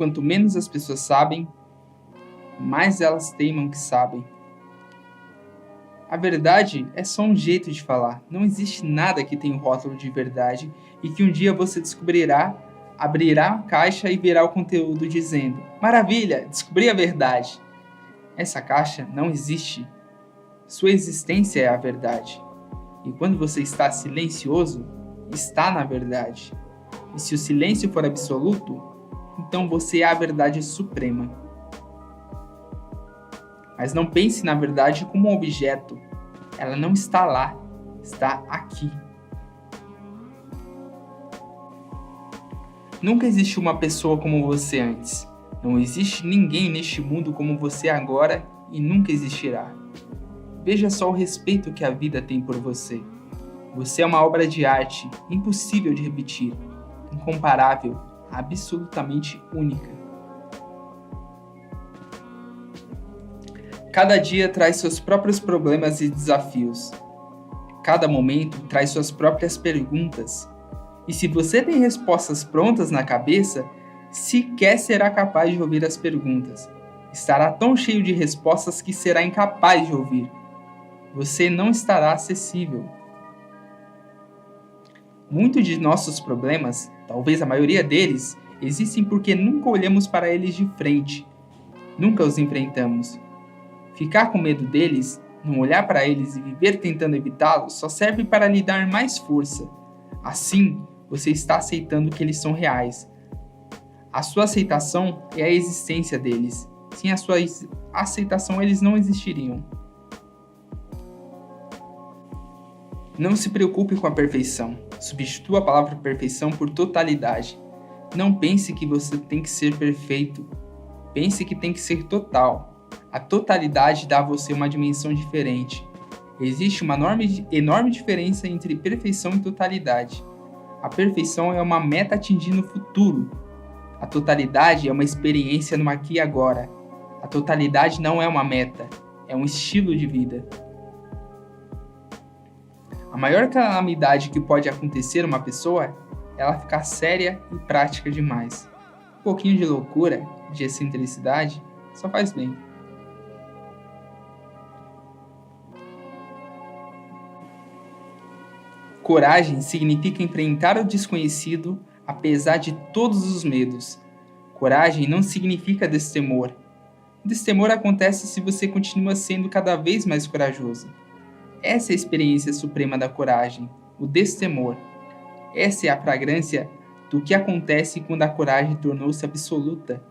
quanto menos as pessoas sabem, mais elas teimam que sabem. A verdade é só um jeito de falar. Não existe nada que tenha o rótulo de verdade e que um dia você descobrirá, abrirá a caixa e verá o conteúdo dizendo: "Maravilha, descobri a verdade." Essa caixa não existe. Sua existência é a verdade. E quando você está silencioso, está na verdade. E se o silêncio for absoluto, então você é a verdade suprema. Mas não pense na verdade como um objeto. Ela não está lá, está aqui. Nunca existiu uma pessoa como você antes. Não existe ninguém neste mundo como você agora e nunca existirá. Veja só o respeito que a vida tem por você. Você é uma obra de arte, impossível de repetir, incomparável, absolutamente única. Cada dia traz seus próprios problemas e desafios. Cada momento traz suas próprias perguntas. E se você tem respostas prontas na cabeça, sequer será capaz de ouvir as perguntas. Estará tão cheio de respostas que será incapaz de ouvir. Você não estará acessível. Muitos de nossos problemas, talvez a maioria deles, existem porque nunca olhamos para eles de frente. Nunca os enfrentamos. Ficar com medo deles, não olhar para eles e viver tentando evitá-los só serve para lhe dar mais força. Assim, você está aceitando que eles são reais. A sua aceitação é a existência deles. Sem a sua aceitação, eles não existiriam. Não se preocupe com a perfeição. Substitua a palavra perfeição por totalidade. Não pense que você tem que ser perfeito. Pense que tem que ser total. A totalidade dá a você uma dimensão diferente. Existe uma enorme diferença entre perfeição e totalidade. A perfeição é uma meta atingindo o futuro. A totalidade é uma experiência no aqui e agora. A totalidade não é uma meta, é um estilo de vida. A maior calamidade que pode acontecer a uma pessoa é ela ficar séria e prática demais. Um pouquinho de loucura, de excentricidade, só faz bem. Coragem significa enfrentar o desconhecido apesar de todos os medos. Coragem não significa destemor. O destemor acontece se você continua sendo cada vez mais corajoso. Essa é a experiência suprema da coragem, o destemor. Essa é a fragrância do que acontece quando a coragem tornou-se absoluta.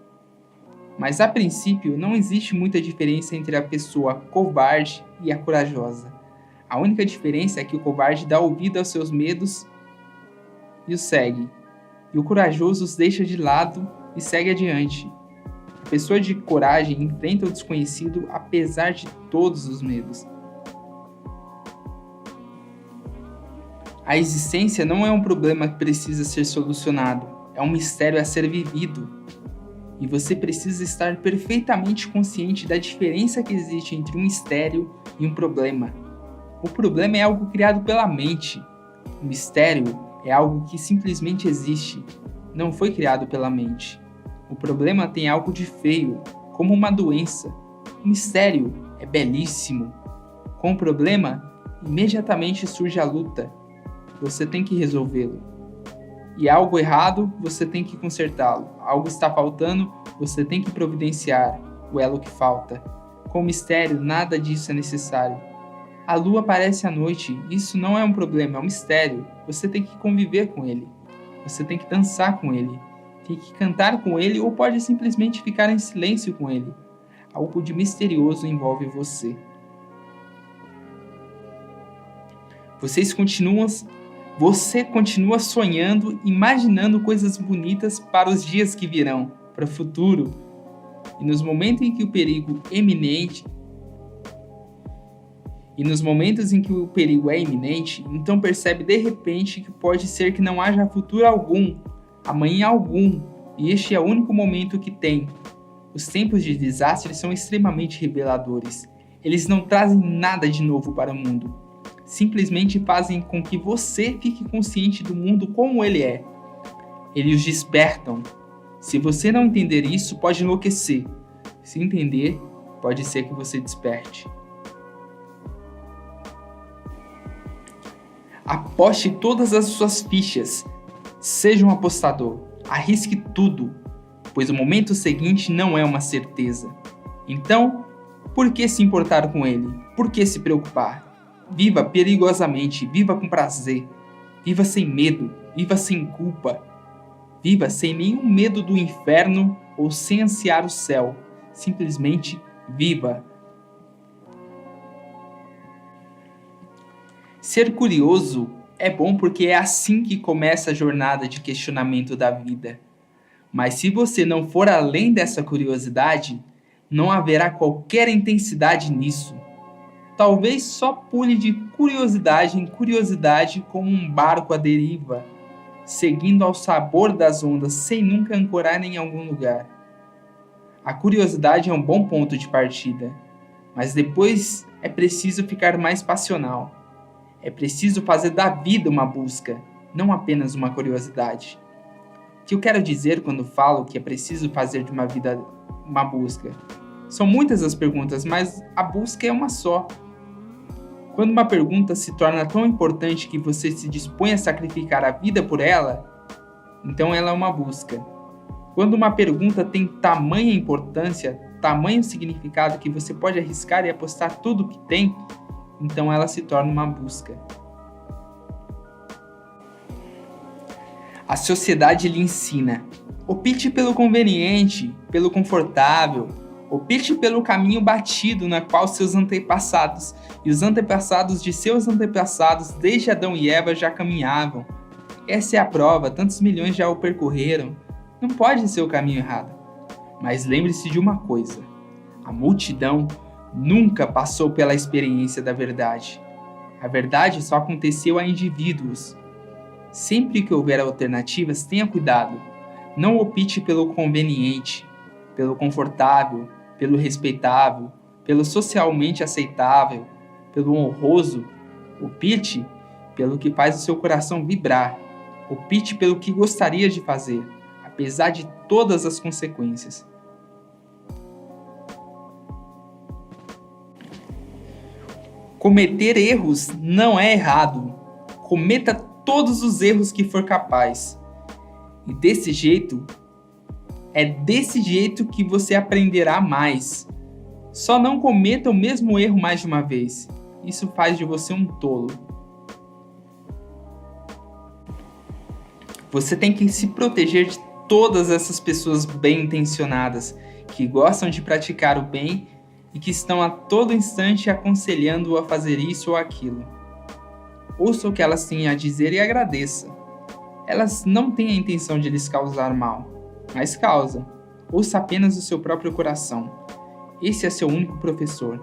Mas a princípio não existe muita diferença entre a pessoa covarde e a corajosa. A única diferença é que o covarde dá ouvido aos seus medos e os segue, e o corajoso os deixa de lado e segue adiante. A pessoa de coragem enfrenta o desconhecido apesar de todos os medos. A existência não é um problema que precisa ser solucionado, é um mistério a ser vivido. E você precisa estar perfeitamente consciente da diferença que existe entre um mistério e um problema. O problema é algo criado pela mente. O mistério é algo que simplesmente existe, não foi criado pela mente. O problema tem algo de feio, como uma doença. O mistério é belíssimo. Com o problema, imediatamente surge a luta. Você tem que resolvê-lo. E algo errado, você tem que consertá-lo. Algo está faltando, você tem que providenciar o elo que falta. Com o mistério, nada disso é necessário. A lua aparece à noite, isso não é um problema, é um mistério. Você tem que conviver com ele. Você tem que dançar com ele. Tem que cantar com ele ou pode simplesmente ficar em silêncio com ele. Algo de misterioso envolve você. Você continua sonhando, imaginando coisas bonitas para os dias que virão, para o futuro. E nos momentos em que o perigo é iminente, então percebe de repente que pode ser que não haja futuro algum, amanhã algum, e este é o único momento que tem. Os tempos de desastre são extremamente reveladores. Eles não trazem nada de novo para o mundo. Simplesmente fazem com que você fique consciente do mundo como ele é. Eles os despertam. Se você não entender isso, pode enlouquecer. Se entender, pode ser que você desperte. Aposte todas as suas fichas. Seja um apostador. Arrisque tudo, pois o momento seguinte não é uma certeza. Então, por que se importar com ele? Por que se preocupar? Viva perigosamente, viva com prazer. Viva sem medo, viva sem culpa. Viva sem nenhum medo do inferno ou sem ansiar o céu. Simplesmente viva. Ser curioso é bom porque é assim que começa a jornada de questionamento da vida. Mas se você não for além dessa curiosidade, não haverá qualquer intensidade nisso. Talvez só pule de curiosidade em curiosidade como um barco à deriva, seguindo ao sabor das ondas sem nunca ancorar em algum lugar. A curiosidade é um bom ponto de partida, mas depois é preciso ficar mais passional. É preciso fazer da vida uma busca, não apenas uma curiosidade. O que eu quero dizer quando falo que é preciso fazer de uma vida uma busca? São muitas as perguntas, mas a busca é uma só. Quando uma pergunta se torna tão importante que você se dispõe a sacrificar a vida por ela, então ela é uma busca. Quando uma pergunta tem tamanha importância, tamanho significado que você pode arriscar e apostar tudo o que tem, então ela se torna uma busca. A sociedade lhe ensina: opte pelo conveniente, pelo confortável, opte pelo caminho batido na qual seus antepassados e os antepassados de seus antepassados desde Adão e Eva já caminhavam. Essa é a prova, tantos milhões já o percorreram. Não pode ser o caminho errado. Mas lembre-se de uma coisa: a multidão nunca passou pela experiência da verdade. A verdade só aconteceu a indivíduos. Sempre que houver alternativas, tenha cuidado. Não opte pelo conveniente, pelo confortável, pelo respeitável, pelo socialmente aceitável, pelo honroso. Opte pelo que faz o seu coração vibrar. Opte pelo que gostaria de fazer, apesar de todas as consequências. Cometer erros não é errado. Cometa todos os erros que for capaz. E desse jeito que você aprenderá mais. Só não cometa o mesmo erro mais de uma vez. Isso faz de você um tolo. Você tem que se proteger de todas essas pessoas bem intencionadas, que gostam de praticar o bem e que estão a todo instante aconselhando-o a fazer isso ou aquilo. Ouça o que elas têm a dizer e agradeça. Elas não têm a intenção de lhes causar mal, mas causam. Ouça apenas o seu próprio coração. Esse é seu único professor.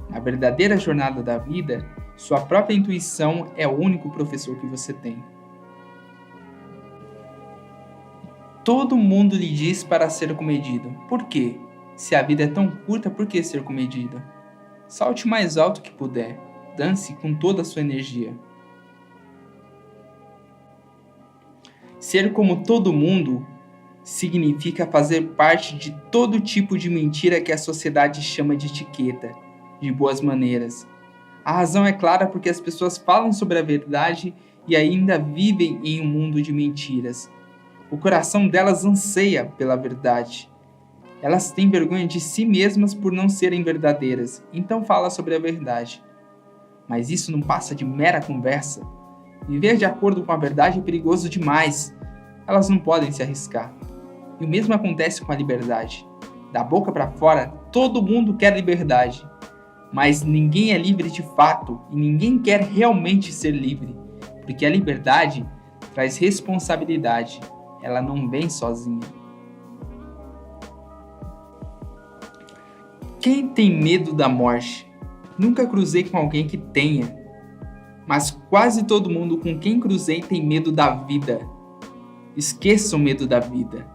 Na verdadeira jornada da vida, sua própria intuição é o único professor que você tem. Todo mundo lhe diz para ser comedido. Por quê? Se a vida é tão curta, por que ser comedido? Salte o mais alto que puder. Dance com toda a sua energia. Ser como todo mundo significa fazer parte de todo tipo de mentira que a sociedade chama de etiqueta, de boas maneiras. A razão é clara porque as pessoas falam sobre a verdade e ainda vivem em um mundo de mentiras. O coração delas anseia pela verdade. Elas têm vergonha de si mesmas por não serem verdadeiras, então fala sobre a verdade. Mas isso não passa de mera conversa. Viver de acordo com a verdade é perigoso demais. Elas não podem se arriscar. E o mesmo acontece com a liberdade. Da boca para fora, todo mundo quer liberdade. Mas ninguém é livre de fato e ninguém quer realmente ser livre. Porque a liberdade traz responsabilidade. Ela não vem sozinha. Quem tem medo da morte? Nunca cruzei com alguém que tenha. Mas quase todo mundo com quem cruzei tem medo da vida. Esqueça o medo da vida.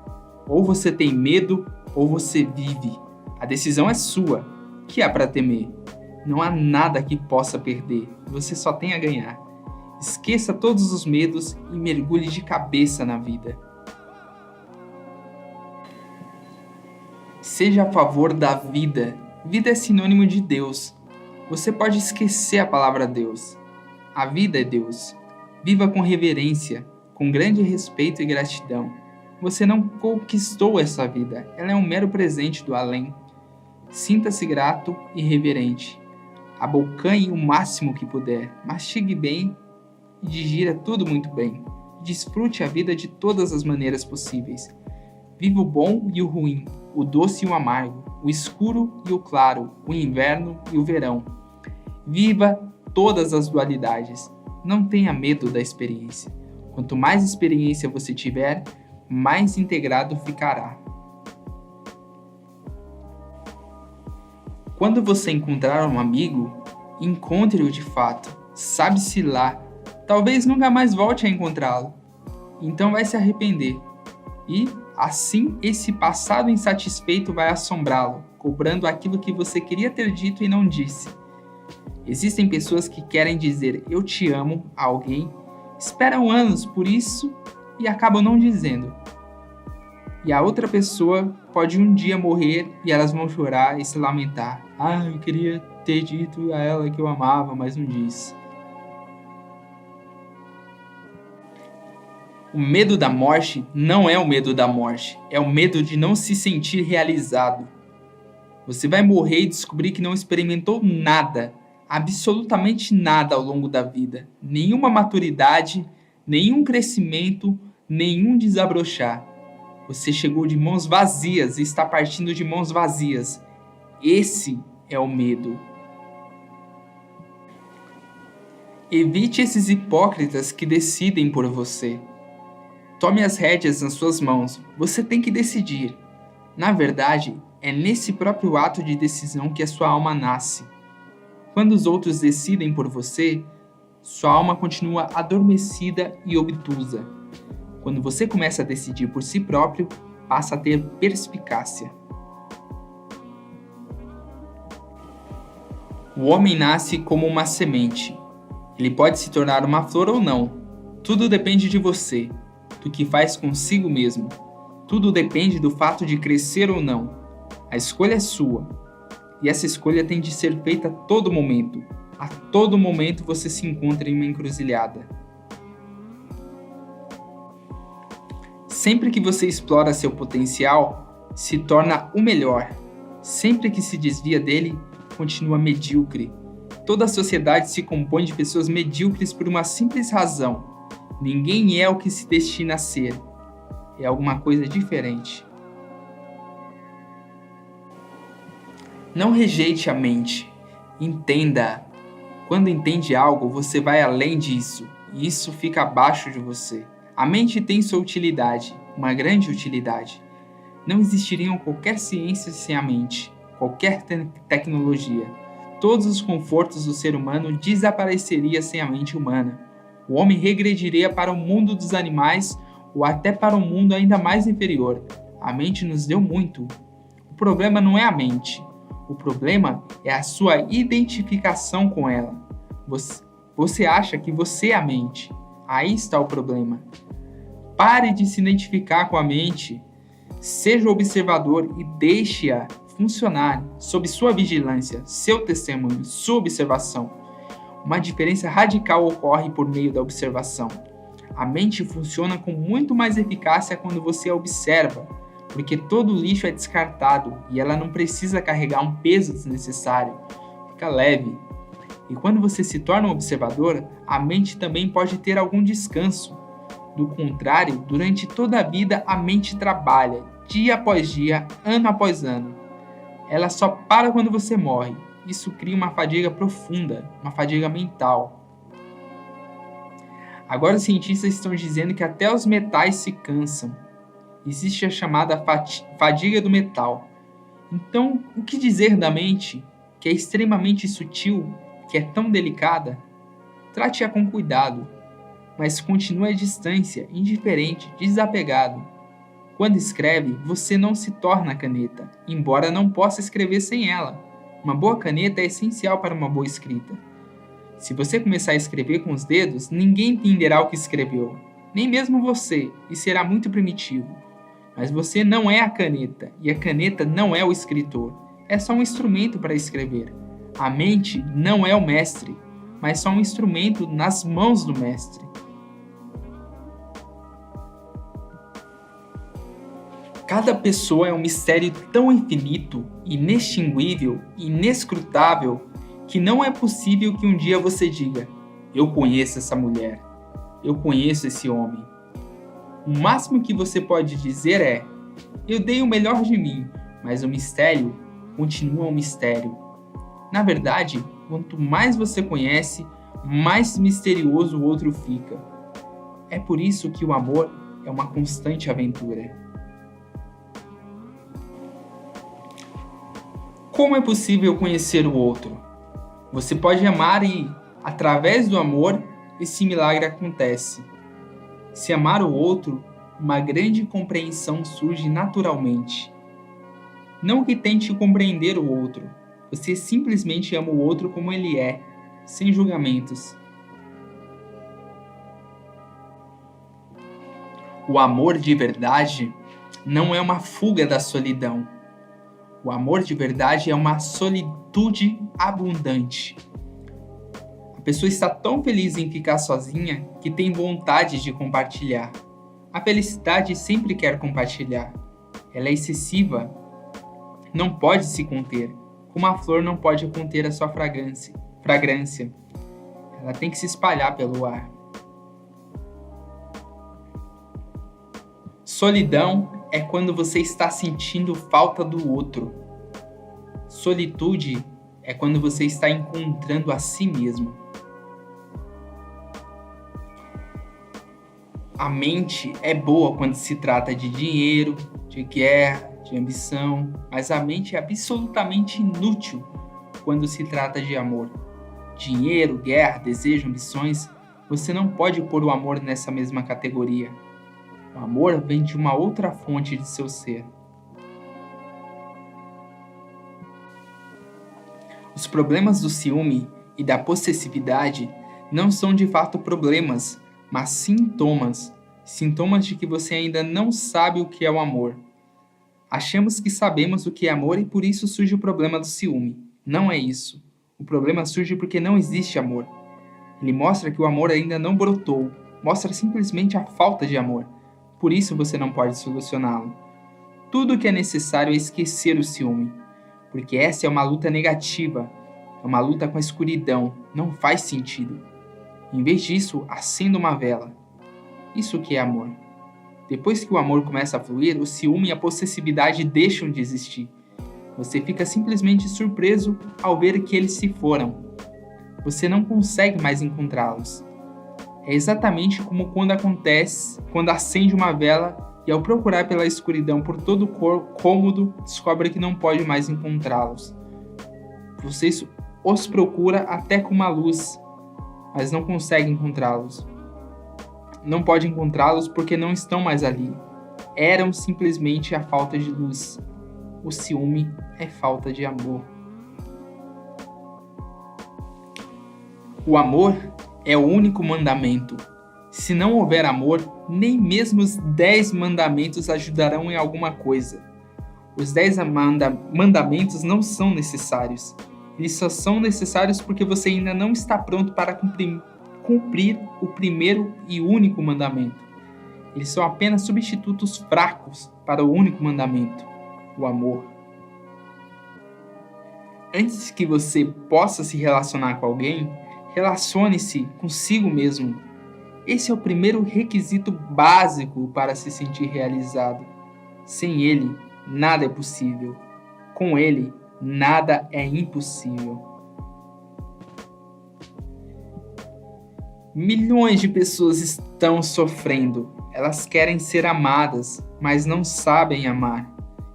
Ou você tem medo, ou você vive. A decisão é sua. O que há para temer? Não há nada que possa perder. Você só tem a ganhar. Esqueça todos os medos e mergulhe de cabeça na vida. Seja a favor da vida. Vida é sinônimo de Deus. Você pode esquecer a palavra Deus. A vida é Deus. Viva com reverência, com grande respeito e gratidão. Você não conquistou essa vida, ela é um mero presente do além. Sinta-se grato e reverente. Abocanhe o máximo que puder, mastigue bem e digira tudo muito bem. Desfrute a vida de todas as maneiras possíveis. Viva o bom e o ruim, o doce e o amargo, o escuro e o claro, o inverno e o verão. Viva todas as dualidades. Não tenha medo da experiência. Quanto mais experiência você tiver, mais integrado ficará. Quando você encontrar um amigo, encontre-o de fato. Sabe-se lá, talvez nunca mais volte a encontrá-lo. Então vai se arrepender. E, assim, esse passado insatisfeito vai assombrá-lo, cobrando aquilo que você queria ter dito e não disse. Existem pessoas que querem dizer "eu te amo" a alguém, esperam anos por isso e acabam não dizendo. E a outra pessoa pode um dia morrer e elas vão chorar e se lamentar. Eu queria ter dito a ela que eu amava, mas não disse. O medo da morte não é o medo da morte, é o medo de não se sentir realizado. Você vai morrer e descobrir que não experimentou nada, absolutamente nada ao longo da vida. Nenhuma maturidade, nenhum crescimento, nenhum desabrochar. Você chegou de mãos vazias e está partindo de mãos vazias. Esse é o medo. Evite esses hipócritas que decidem por você. Tome as rédeas nas suas mãos. Você tem que decidir. Na verdade, é nesse próprio ato de decisão que a sua alma nasce. Quando os outros decidem por você, sua alma continua adormecida e obtusa. Quando você começa a decidir por si próprio, passa a ter perspicácia. O homem nasce como uma semente. Ele pode se tornar uma flor ou não. Tudo depende de você, do que faz consigo mesmo. Tudo depende do fato de crescer ou não. A escolha é sua. E essa escolha tem de ser feita a todo momento. A todo momento você se encontra em uma encruzilhada. Sempre que você explora seu potencial, se torna o melhor. Sempre que se desvia dele, continua medíocre. Toda a sociedade se compõe de pessoas medíocres por uma simples razão. Ninguém é o que se destina a ser. É alguma coisa diferente. Não rejeite a mente. Entenda-a. Quando entende algo, você vai além disso. E isso fica abaixo de você. A mente tem sua utilidade, uma grande utilidade. Não existiriam qualquer ciência sem a mente, qualquer tecnologia. Todos os confortos do ser humano desapareceriam sem a mente humana. O homem regrediria para o mundo dos animais ou até para um mundo ainda mais inferior. A mente nos deu muito. O problema não é a mente. O problema é a sua identificação com ela. Você acha que você é a mente. Aí está o problema. Pare de se identificar com a mente. Seja observador e deixe-a funcionar sob sua vigilância, seu testemunho, sua observação. Uma diferença radical ocorre por meio da observação. A mente funciona com muito mais eficácia quando você a observa, porque todo lixo é descartado e ela não precisa carregar um peso desnecessário. Fica leve. E quando você se torna um observador, a mente também pode ter algum descanso. Do contrário, durante toda a vida a mente trabalha, dia após dia, ano após ano. Ela só para quando você morre. Isso cria uma fadiga profunda, uma fadiga mental. Agora os cientistas estão dizendo que até os metais se cansam. Existe a chamada fadiga do metal. Então, o que dizer da mente, que é extremamente sutil, que é tão delicada? Trate-a com cuidado, mas continue à distância, indiferente, desapegado. Quando escreve, você não se torna caneta, embora não possa escrever sem ela. Uma boa caneta é essencial para uma boa escrita. Se você começar a escrever com os dedos, ninguém entenderá o que escreveu, nem mesmo você, e será muito primitivo. Mas você não é a caneta, e a caneta não é o escritor. É só um instrumento para escrever. A mente não é o mestre, mas só um instrumento nas mãos do mestre. Cada pessoa é um mistério tão infinito, inextinguível, inescrutável, que não é possível que um dia você diga: eu conheço essa mulher, eu conheço esse homem. O máximo que você pode dizer é: eu dei o melhor de mim, mas o mistério continua um mistério. Na verdade, quanto mais você conhece, mais misterioso o outro fica. É por isso que o amor é uma constante aventura. Como é possível conhecer o outro? Você pode amar e, através do amor, esse milagre acontece. Se amar o outro, uma grande compreensão surge naturalmente. Não que tente compreender o outro, você simplesmente ama o outro como ele é, sem julgamentos. O amor de verdade não é uma fuga da solidão. O amor de verdade é uma solitude abundante. A pessoa está tão feliz em ficar sozinha que tem vontade de compartilhar. A felicidade sempre quer compartilhar. Ela é excessiva, não pode se conter, como a flor não pode conter a sua fragrância. Ela tem que se espalhar pelo ar. Solidão é quando você está sentindo falta do outro. Solitude é quando você está encontrando a si mesmo. A mente é boa quando se trata de dinheiro, de guerra, de ambição, mas a mente é absolutamente inútil quando se trata de amor. Dinheiro, guerra, desejo, ambições, você não pode pôr o amor nessa mesma categoria. O amor vem de uma outra fonte de seu ser. Os problemas do ciúme e da possessividade não são de fato problemas, mas sintomas. Sintomas de que você ainda não sabe o que é o amor. Achamos que sabemos o que é amor e por isso surge o problema do ciúme. Não é isso. O problema surge porque não existe amor. Ele mostra que o amor ainda não brotou. Mostra simplesmente a falta de amor. Por isso você não pode solucioná-lo. Tudo o que é necessário é esquecer o ciúme. Porque essa é uma luta negativa. É uma luta com a escuridão. Não faz sentido. Em vez disso, acenda uma vela. Isso que é amor. Depois que o amor começa a fluir, o ciúme e a possessividade deixam de existir. Você fica simplesmente surpreso ao ver que eles se foram. Você não consegue mais encontrá-los. É exatamente como quando acende uma vela e ao procurar pela escuridão por todo o cômodo, descobre que não pode mais encontrá-los. Você os procura até com uma luz, mas não consegue encontrá-los. Não pode encontrá-los porque não estão mais ali. Eram simplesmente a falta de luz. O ciúme é falta de amor. O amor é o único mandamento. Se não houver amor, nem mesmo os 10 mandamentos ajudarão em alguma coisa. Os 10 mandamentos não são necessários. Eles só são necessários porque você ainda não está pronto para cumprir o primeiro e único mandamento. Eles são apenas substitutos fracos para o único mandamento, o amor. Antes que você possa se relacionar com alguém, relacione-se consigo mesmo. Esse é o primeiro requisito básico para se sentir realizado. Sem ele, nada é possível. Com ele, nada é impossível. Milhões de pessoas estão sofrendo. Elas querem ser amadas, mas não sabem amar.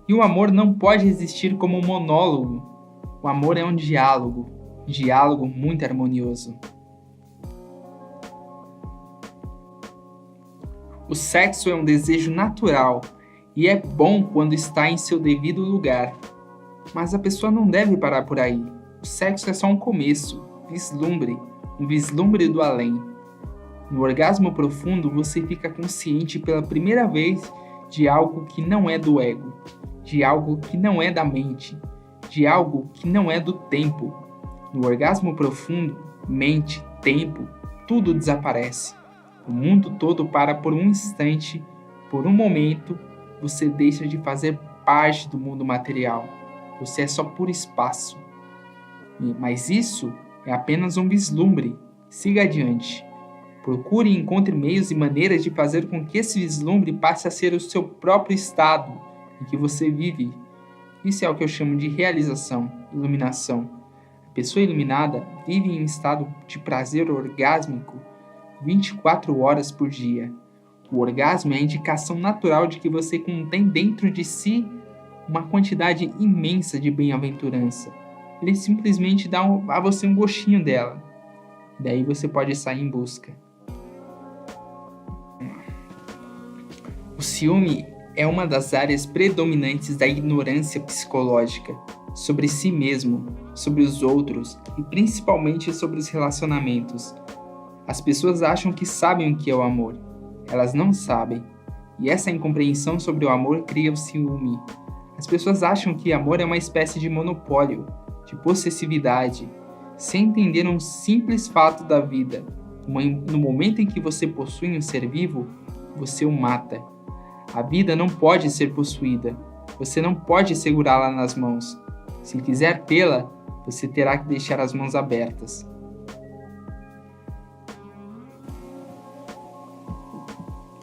E o amor não pode existir como um monólogo. O amor é um diálogo muito harmonioso. O sexo é um desejo natural e é bom quando está em seu devido lugar. Mas a pessoa não deve parar por aí. O sexo é só um começo, um vislumbre do além. No orgasmo profundo, você fica consciente pela primeira vez de algo que não é do ego, de algo que não é da mente, de algo que não é do tempo. No orgasmo profundo, mente, tempo, tudo desaparece. O mundo todo para por um instante, por um momento, você deixa de fazer parte do mundo material. Você é só puro espaço. Mas isso é apenas um vislumbre. Siga adiante. Procure e encontre meios e maneiras de fazer com que esse vislumbre passe a ser o seu próprio estado em que você vive. Isso é o que eu chamo de realização, iluminação. A pessoa iluminada vive em um estado de prazer orgásmico 24 horas por dia. O orgasmo é a indicação natural de que você contém dentro de si uma quantidade imensa de bem-aventurança. Ele simplesmente dá a você um gostinho dela. Daí você pode sair em busca. O ciúme é uma das áreas predominantes da ignorância psicológica sobre si mesmo, sobre os outros e principalmente sobre os relacionamentos. As pessoas acham que sabem o que é o amor. Elas não sabem. E essa incompreensão sobre o amor cria o ciúme. As pessoas acham que amor é uma espécie de monopólio, de possessividade, sem entender um simples fato da vida. No momento em que você possui um ser vivo, você o mata. A vida não pode ser possuída. Você não pode segurá-la nas mãos. Se quiser tê-la, você terá que deixar as mãos abertas.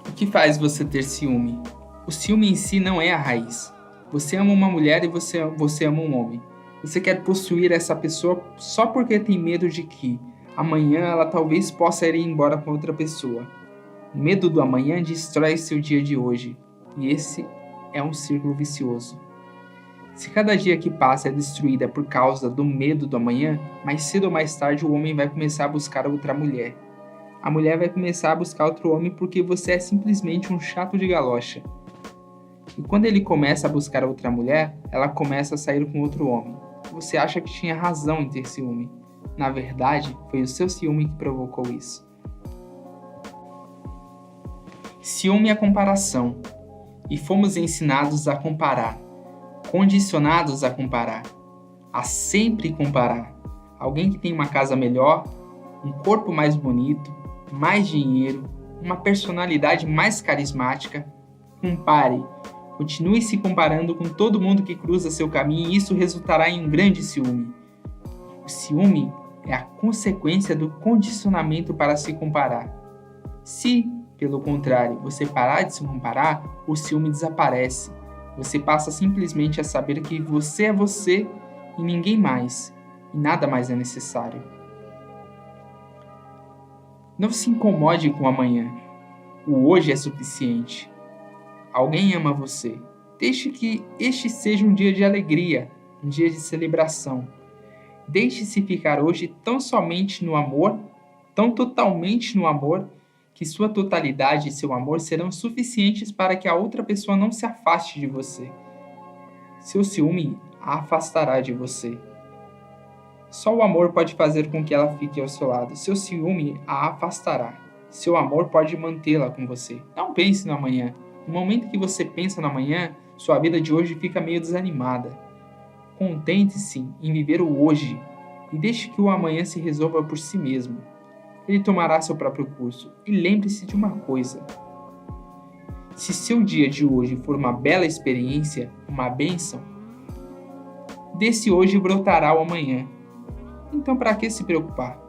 O que faz você ter ciúme? O ciúme em si não é a raiz. Você ama uma mulher e você ama um homem. Você quer possuir essa pessoa só porque tem medo de que amanhã ela talvez possa ir embora com outra pessoa. O medo do amanhã destrói seu dia de hoje. E esse é um círculo vicioso. Se cada dia que passa é destruída por causa do medo do amanhã, mais cedo ou mais tarde o homem vai começar a buscar outra mulher. A mulher vai começar a buscar outro homem porque você é simplesmente um chato de galocha. E quando ele começa a buscar outra mulher, ela começa a sair com outro homem. Você acha que tinha razão em ter ciúme. Na verdade, foi o seu ciúme que provocou isso. Ciúme é comparação. E fomos ensinados a comparar, condicionados a comparar, a sempre comparar. Alguém que tem uma casa melhor, um corpo mais bonito, mais dinheiro, uma personalidade mais carismática. Compare, continue se comparando com todo mundo que cruza seu caminho e isso resultará em um grande ciúme. O ciúme é a consequência do condicionamento para se comparar. Se, pelo contrário, você parar de se comparar, o ciúme desaparece. Você passa simplesmente a saber que você é você e ninguém mais, e nada mais é necessário. Não se incomode com o amanhã. O hoje é suficiente. Alguém ama você. Deixe que este seja um dia de alegria, um dia de celebração. Deixe-se ficar hoje tão somente no amor, tão totalmente no amor, que sua totalidade e seu amor serão suficientes para que a outra pessoa não se afaste de você. Seu ciúme a afastará de você. Só o amor pode fazer com que ela fique ao seu lado. Seu ciúme a afastará. Seu amor pode mantê-la com você. Não pense no amanhã. No momento que você pensa no amanhã, sua vida de hoje fica meio desanimada. Contente-se em viver o hoje e deixe que o amanhã se resolva por si mesmo. Ele tomará seu próprio curso. E lembre-se de uma coisa. Se seu dia de hoje for uma bela experiência, uma bênção, desse hoje brotará o amanhã. Então, para que se preocupar?